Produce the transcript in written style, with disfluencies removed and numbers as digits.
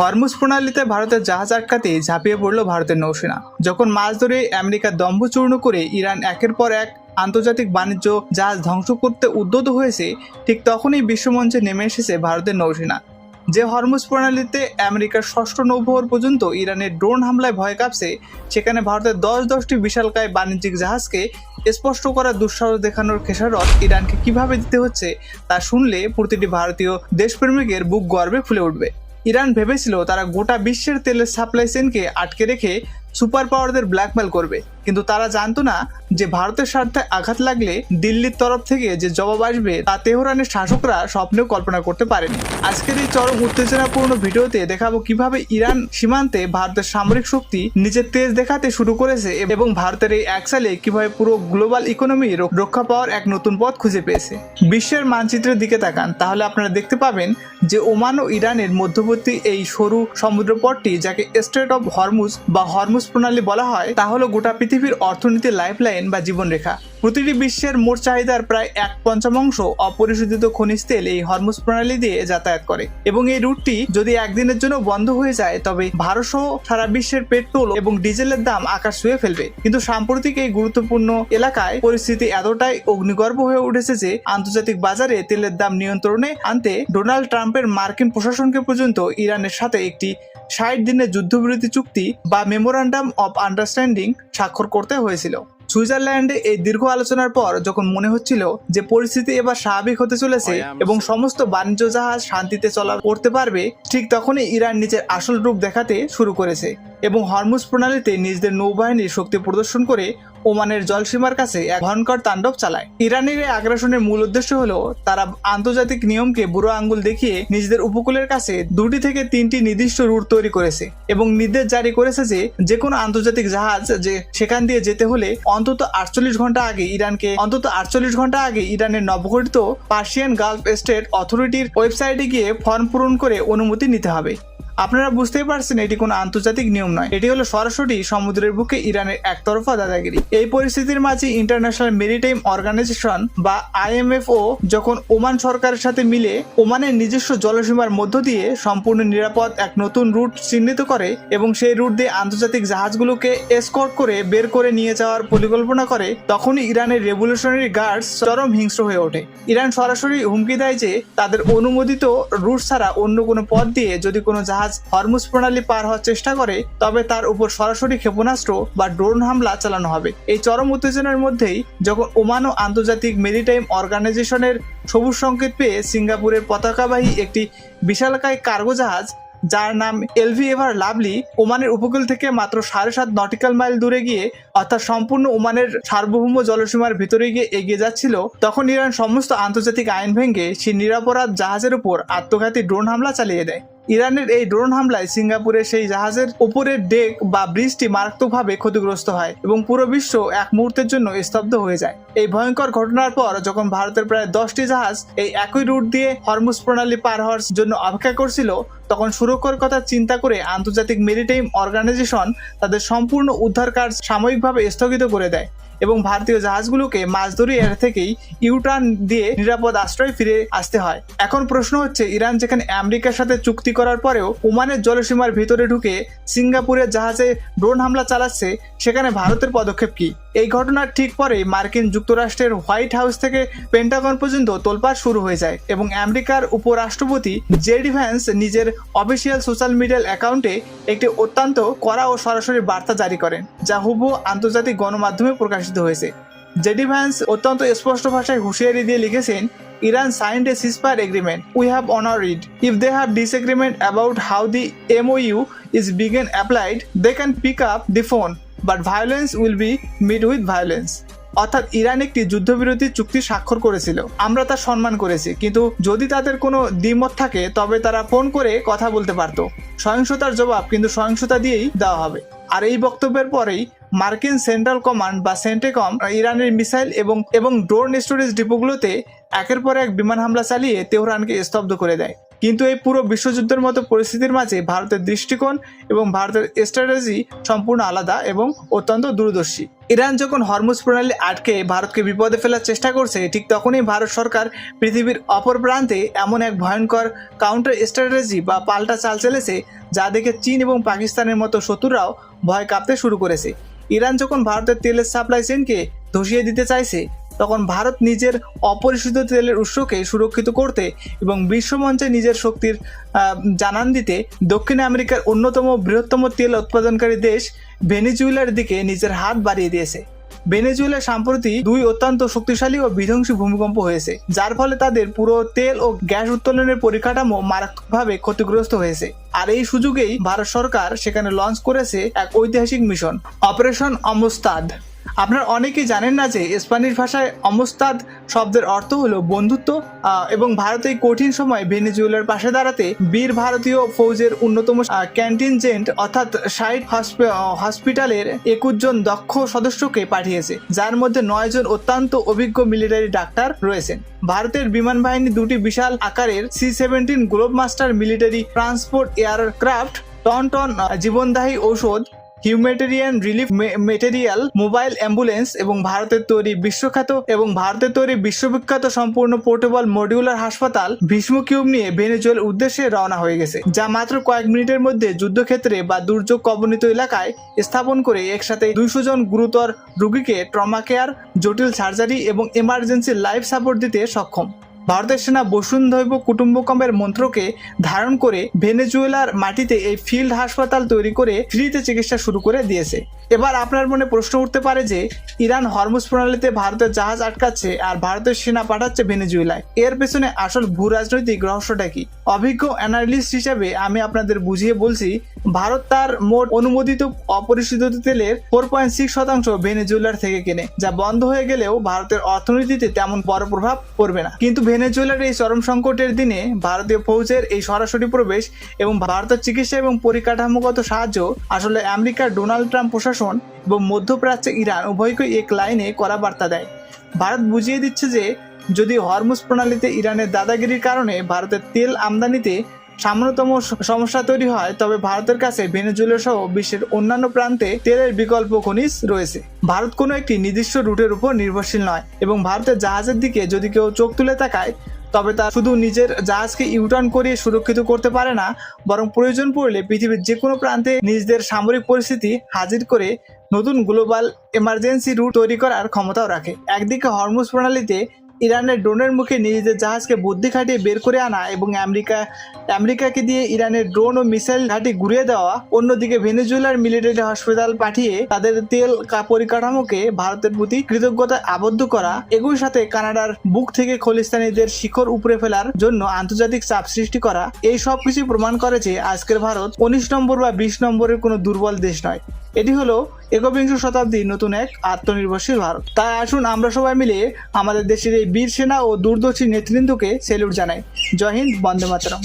Hormuz প্রণালীতে ভারতের জাহাজ আটকাতে ঝাঁপিয়ে পড়ল ভারতের নৌসেনা। যখন মাছ ধরে আমেরিকার দম্ভ চূর্ণ করে ইরান একের পর এক আন্তর্জাতিক বাণিজ্য জাহাজ ধ্বংস করতে উদ্যত হয়েছে, ঠিক তখনই বিশ্বমঞ্চে নেমে এসেছে ভারতের নৌসেনা। যে হরমুজ প্রণালীতে আমেরিকার ষষ্ঠ নৌবহর পর্যন্ত ইরানের ড্রোন হামলায় ভয় কাঁপছে, সেখানে ভারতের 10-10টি বিশালকায় বাণিজ্যিক জাহাজকে স্পষ্ট করা দুঃসাহস দেখানোর খেসারত ইরানকে কিভাবে দিতে হচ্ছে তা শুনলে প্রতিটি ভারতীয় দেশপ্রেমিকের বুক গর্বে ফুলে উঠবে। ইরান ভেবেছিল তারা গোটা বিশ্বের তেলের সাপ্লাই চেনকে আটকে রেখে সুপার পাওয়ারদের ব্ল্যাকমেল করবে, কিন্তু তারা জানতো না যে ভারতের স্বার্থে আঘাত লাগলে দিল্লির তরফ থেকে যে জবাব আসবে তা তেহরানের শাসকরা স্বপ্নেও কল্পনা করতে পারেনি। আজকের এই চরম উত্তেজনাপূর্ণ ভিডিওতে দেখাবো কিভাবে ইরান সীমান্তে ভারতের সামরিক শক্তি নিজের তেজ দেখাতে শুরু করেছে এবং ভারতের এই এক সালে কিভাবে পুরো গ্লোবাল ইকোনমি রক্ষা পাওয়ার এক নতুন পথ খুঁজে পেয়েছে। বিশ্বের মানচিত্রের দিকে তাকান, তাহলে আপনারা দেখতে পাবেন যে ওমান ও ইরানের মধ্যবর্তী এই সরু সমুদ্রপথটি, যাকে স্ট্রেট অফ হরমুজ বা হরমুজ প্রণালী বলা হয়, তা হলো গোটা পৃথিবীর অর্থনীতির লাইফলাইন বা জীবনরেখা। প্রতিটি বিশ্বের মোট চাহিদার প্রায় 1/5 অপরিশোধিত খনিজ তেল এই হরমুজ প্রণালী দিয়ে যাতায়াত করে এবং এই রুটটি যদি একদিনের জন্য বন্ধ হয়ে যায় তবে ভারত সহ সারা বিশ্বের পেট্রোল এবং ডিজেলের দাম আকাশ ছুঁয়ে ফেলবে। কিন্তু সাম্প্রতিক এই গুরুত্বপূর্ণ এলাকায় পরিস্থিতি এতটাই অগ্নিগর্ভ হয়ে উঠেছে যে আন্তর্জাতিক বাজারে তেলের দাম নিয়ন্ত্রণে আনতে ডোনাল্ড ট্রাম্পের মার্কিন প্রশাসনকে পর্যন্ত ইরানের সাথে একটি 60 দিনের যুদ্ধবিরতি চুক্তি বা মেমোরান্ডাম অফ আন্ডারস্ট্যান্ডিং স্বাক্ষর করতে হয়েছিল। সুইজারল্যান্ডে এই দীর্ঘ আলোচনার পর যখন মনে হচ্ছিল যে পরিস্থিতি এবার স্বাভাবিক হতে চলেছে এবং সমস্ত বাণিজ্য জাহাজ শান্তিতে চলা করতে পারবে, ঠিক তখনই ইরান নিজের আসল রূপ দেখাতে শুরু করেছে এবং হরমুজ প্রণালীতে নিজেদের নৌবাহিনীর শক্তি প্রদর্শন করে ওমানের জলসীমার কাছে এক ভয়ঙ্কর তাণ্ডব চালায়। ইরানের এই আগ্রাসনের মূল উদ্দেশ্য হলো তারা আন্তর্জাতিক নিয়মকে বুড়ো আঙ্গুল দেখিয়ে নিজেদের উপকূলের কাছে 2 থেকে 3টি নির্দিষ্ট রুট তৈরি করেছে এবং নির্দেশ জারি করেছে যে কোনো আন্তর্জাতিক জাহাজ যে সেখান দিয়ে যেতে হলে অন্তত 48 ঘন্টা আগে ইরানের নবগঠিত পার্সিয়ান গালফ স্টেট অথরিটির ওয়েবসাইটে গিয়ে ফর্ম পূরণ করে অনুমতি নিতে হবে। আপনারা বুঝতেই পারছেন এটি কোনো আন্তর্জাতিক নিয়ম নয়, এটি হলো সরাসরি সমুদ্রের বুকে ইরানের একতরফা দাদাগিরি। এই পরিস্থিতির মাঝে ইন্টারন্যাশনাল মেরিটাইম অর্গানাইজেশন বা IMFO যখন ওমান সরকারের সাথে মিলে ওমানের নিজস্ব জলসীমার মধ্য দিয়ে সম্পূর্ণ নিরাপদ এক নতুন রুট চিহ্নিত করে এবং সেই রুট দিয়ে আন্তর্জাতিক জাহাজগুলোকে এসকর্ট করে বের করে নিয়ে যাওয়ার পরিকল্পনা করে, তখনই ইরানের রেভলিউশনারি গার্ডস চরম হিংস্র হয়ে ওঠে। ইরান সরাসরি হুমকি দেয় যে তাদের অনুমোদিত রুট ছাড়া অন্য কোনো পথ দিয়ে যদি কোনো জাহাজ হরমুজ প্রণালী পার হওয়ার চেষ্টা করে তবে তার উপর সরাসরি ক্ষেপণাস্ত্র বা ড্রোন হামলা চালানো হবে। এই চরম উত্তেজনার মধ্যেই যখন ওমান ও আন্তর্জাতিক মেরিটাইম অর্গানাইজেশনের সবুজ সংকেত পেয়ে সিঙ্গাপুরের পতাকাবাহী একটি বিশালকায় কার্গো জাহাজ যার নাম এলভি এভার লাভলি ওমানের উপকূল থেকে মাত্র 7.5 নটিক্যাল মাইল দূরে গিয়ে অর্থাৎ সম্পূর্ণ ওমানের সার্বভৌম জলসীমার ভিতরে গিয়ে এগিয়ে যাচ্ছিল, তখন ইরান সমস্ত আন্তর্জাতিক আইন ভেঙে সেই নিরাপরাধ জাহাজের উপর আত্মঘাতী ড্রোন হামলা চালিয়ে দেয়। ইরানের এই ড্রোন হামলায় সিঙ্গাপুরের সেই জাহাজের উপরের ডেক বা ব্রিজটি মারাত্মকভাবে ক্ষতিগ্রস্ত হয় এবং পুরো বিশ্ব এক মুহূর্তের জন্য স্তব্ধ হয়ে যায়। এই ভয়ঙ্কর ঘটনার পর যখন ভারতের প্রায় 10টি জাহাজ এই একই রুট দিয়ে হরমুজ প্রণালী পার হওয়ার জন্য অপেক্ষা করছিল, তখন সুরক্ষার কথা চিন্তা করে আন্তর্জাতিক মেরিটাইম অর্গানাইজেশন তাদের সম্পূর্ণ উদ্ধার কাজ সাময়িকভাবে স্থগিত করে দেয় এবং ভারতীয় জাহাজগুলোকে মাছ ধরিয়ে এর থেকেই ইউটার্ন দিয়ে নিরাপদ আশ্রয় ফিরে আসতে হয়। এখন প্রশ্ন হচ্ছে, ইরান যেখানে আমেরিকার সাথে চুক্তি করার পরেও ওমানের জলসীমার ভিতরে ঢুকে সিঙ্গাপুরের জাহাজে ড্রোন হামলা চালাচ্ছে, সেখানে ভারতের পদক্ষেপ কি? এই ঘটনার ঠিক পরেই মার্কিন যুক্তরাষ্ট্রের হোয়াইট হাউস থেকে পেন্টাগন পর্যন্ত তোলপাড় শুরু হয়ে যায় এবং আমেরিকার উপরাষ্ট্রপতি জেডি ভ্যান্স নিজের অফিসিয়াল সোশ্যাল মিডিয়া অ্যাকাউন্টে একটি অত্যন্ত কড়া ও সরাসরি বার্তা জারি করেন, যা হুবহু আন্তর্জাতিক গণমাধ্যমে প্রকাশিত হয়েছে। জেডি ভ্যান্স অত্যন্ত স্পষ্ট ভাষায় হুঁশিয়ারি দিয়ে লিখেছেন, Iran signed a ceasefire agreement. We have honored it. If they have disagreement about how the MOU is being applied, they can pick up the phone. But violence will be met with violence. অর্থাৎ Iran একটি যুদ্ধবিরতি চুক্তি স্বাক্ষর করেছিল, আমরা তা সম্মান করেছি, কিন্তু যদি তাদের কোনো দ্বিমত থাকে তবে তারা ফোন করে কথা বলতে পারত। সহিংসতার জবাব কিন্তু সহিংসতা দিয়েই দেওয়া হবে। আর এই বক্তব্যের পরেই মার্কিন সেন্ট্রাল কমান্ড বা সেন্টেকম ইরানের মিসাইল এবং ড্রোন স্টোরেজ ডিপোগুলোতে একের পর এক বিমান হামলা চালিয়ে তেহরানকে স্তব্ধ করে দেয়। কিন্তু এই পুরো বিশ্বযুদ্ধের মতো পরিস্থিতির মাঝে ভারতের দৃষ্টিকোণ এবং ভারতের স্ট্র্যাটেজি সম্পূর্ণ আলাদা এবং অত্যন্ত দূরদর্শী। ইরান যখন হরমুজ প্রণালী আটকে ভারতকে বিপদে ফেলার চেষ্টা করছে, ঠিক তখনই ভারত সরকার পৃথিবীর অপর প্রান্তে এমন এক ভয়ঙ্কর কাউন্টার স্ট্র্যাটেজি বা পাল্টা চাল চলেছে যা দেখে চীন এবং পাকিস্তানের মতো শত্রুরাও ভয় কাঁপতে শুরু করেছে। ইরান যখন ভারতের তেলের সাপ্লাই চেইনকে ধসিয়ে দিতে চাইছে, তখন ভারত নিজের অপরিশোধিত তেলের উৎসকে সুরক্ষিত করতে এবং বিশ্বমঞ্চে নিজের শক্তির জানান দিতে দক্ষিণ আমেরিকার অন্যতম বৃহত্তম তেল উৎপাদনকারী দেশ ভেনেজুয়েলার দিকে নিজের হাত বাড়িয়ে দিয়েছে। ভেনেজুয়েলা সম্প্রতি দুই অত্যন্ত শক্তিশালী ও বিধ্বংসী ভূমিকম্প হয়েছে, যার ফলে তাদের পুরো তেল ও গ্যাস উত্তোলনের পরিকাঠামো মারাত্মকভাবে ক্ষতিগ্রস্ত হয়েছে। আর এই সুযোগেই ভারত সরকার সেখানে লঞ্চ করেছে এক ঐতিহাসিক মিশন, অপারেশন অমস্তাদ। আপনারা অনেকেই জানেন না যে স্প্যানিশ ভাষায় অমস্তাদ শব্দের অর্থ হলো বন্ধুত্ব, এবং ভারতের কঠিন সময় ভেনেজুয়েলার পাশে দাঁড়াতে বীর ভারতীয় ফৌজের অন্যতম কন্টিনজেন্ট অর্থাৎ 60 হসপিটালের 21 জন দক্ষ সদস্যকে পাঠিয়েছে, যার মধ্যে 9 জন অত্যন্ত অভিজ্ঞ মিলিটারি ডাক্তার রয়েছেন। ভারতের বিমান বাহিনী দুটি বিশাল আকারের C-17 Globemaster military transport aircraft, ton ton জীবনদায়ী ঔষধ, humanitarian relief material, mobile ambulance এবং ভারতের তৈরি বিশ্ববিখ্যাত সম্পূর্ণ পোর্টেবল মডিউলার হাসপাতাল ভীষ্ম কিউব নিয়ে ভেনেজুয়েলার উদ্দেশ্যে রওনা হয়ে গেছে, যা মাত্র কয়েক মিনিটের মধ্যে যুদ্ধক্ষেত্রে বা দুর্যোগ কবলিত এলাকায় স্থাপন করে একসাথে 200 জন গুরুতর রোগীকে ট্রমা কেয়ার, জটিল সার্জারি এবং এমার্জেন্সি লাইফ সাপোর্ট দিতে সক্ষম। ভারতের সেনা বসুন্ধৈব কুটুম্বকমের মন্ত্রকে ধারণ করে ভেনেজুয়েলার মাটিতে এই ফিল্ড হাসপাতাল তৈরি করে ফ্রিতে চিকিৎসা শুরু করে দিয়েছে। এবার আপনার মনে প্রশ্ন উঠতে পারে যে ইরান হরমুজ প্রণালীতে ভারতের জাহাজ আটকাচ্ছে আর ভারতের সেনা পাঠাচ্ছে ভেনেজুয়েলায়, এর পেছনে আসল ভূ রাজনৈতিক রহস্যটা কি? অভিজ্ঞ অ্যানালিস্ট হিসেবে আমি আপনাদের বুঝিয়ে বলছি, ভারত তার মোট অনুমোদিত অপরিশোধিত তেলের 4.6% ভেনেজুয়েলার থেকে কেনে, যা বন্ধ হয়ে গেলেও ভারতের অর্থনীতিতে তেমন বড় প্রভাব পড়বে না। কিন্তু ভেনেজুয়েলার এই চরম সংকটের দিনে ভারতীয় ফৌজের এই সরাসরি প্রবেশ এবং ভারতের চিকিৎসা এবং পরিকাঠামোগত সাহায্য আসলে আমেরিকার ডোনাল্ড ট্রাম্প প্রশাসন এবং মধ্যপ্রাচ্যে ইরান উভয়কেই এক লাইনে করা বার্তা দেয়। ভারত বুঝিয়ে দিচ্ছে যে যদি হরমুজ প্রণালীতে ইরানের দাদাগিরির কারণে ভারতের তেল আমদানিতে সামান্যতম সমস্যা তৈরি হয়, তবে ভারতের কাছে ভেনেজুয়েলা সহ বিশ্বের অন্যান্য প্রান্তে তেলের বিকল্প খনিজ রয়েছে। ভারত কোনো একটি নির্দিষ্ট রুটের উপর নির্ভরশীল নয় এবং ভারতের জাহাজের দিকে যদি কেউ চোখ তুলে তাকায়, তবে তা শুধু নিজের জাহাজকে ইউটার্ন করিয়ে সুরক্ষিত করতে পারে না, বরং প্রয়োজন পড়লে পৃথিবীর যে কোনো প্রান্তে নিজেদের সামরিক পরিস্থিতি হাজির করে নতুন গ্লোবাল এমার্জেন্সি রুট তৈরি করার ক্ষমতাও রাখে। একদিকে হরমুজ প্রণালীতে ইরানের ড্রোনের মুখে নিজেদের জাহাজকে বুদ্ধি খাটিয়ে বের করে আনা এবং আমেরিকাকে দিয়ে ইরানের ড্রোন ও মিসাইল ঘাঁটি ঘুরিয়ে দেওয়া, অন্যদিকে ভেনেজুয়েলার মিলিটারি হসপিটাল পাঠিয়ে তাদের তেল পরিকাঠামোকে ভারতের প্রতি কৃতজ্ঞতায় আবদ্ধ করা, একই সাথে কানাডার বুক থেকে খলিস্তানিদের শিখর উপড়ে ফেলার জন্য আন্তর্জাতিক চাপ সৃষ্টি করা, এই সব কিছু প্রমাণ করে যে আজকের ভারত 19 নম্বর বা 20 নম্বরের কোনো দুর্বল দেশ নয়। এটি হলো একবিংশ শতাব্দীর নতুন এক আত্মনির্ভরশীল ভারত। তাই আসুন আমরা সবাই মিলে আমাদের দেশের এই বীর সেনা ও দূরদর্শী নেতৃবৃন্দকে স্যালুট জানাই। জয় হিন্দ, বন্দে মাতরম।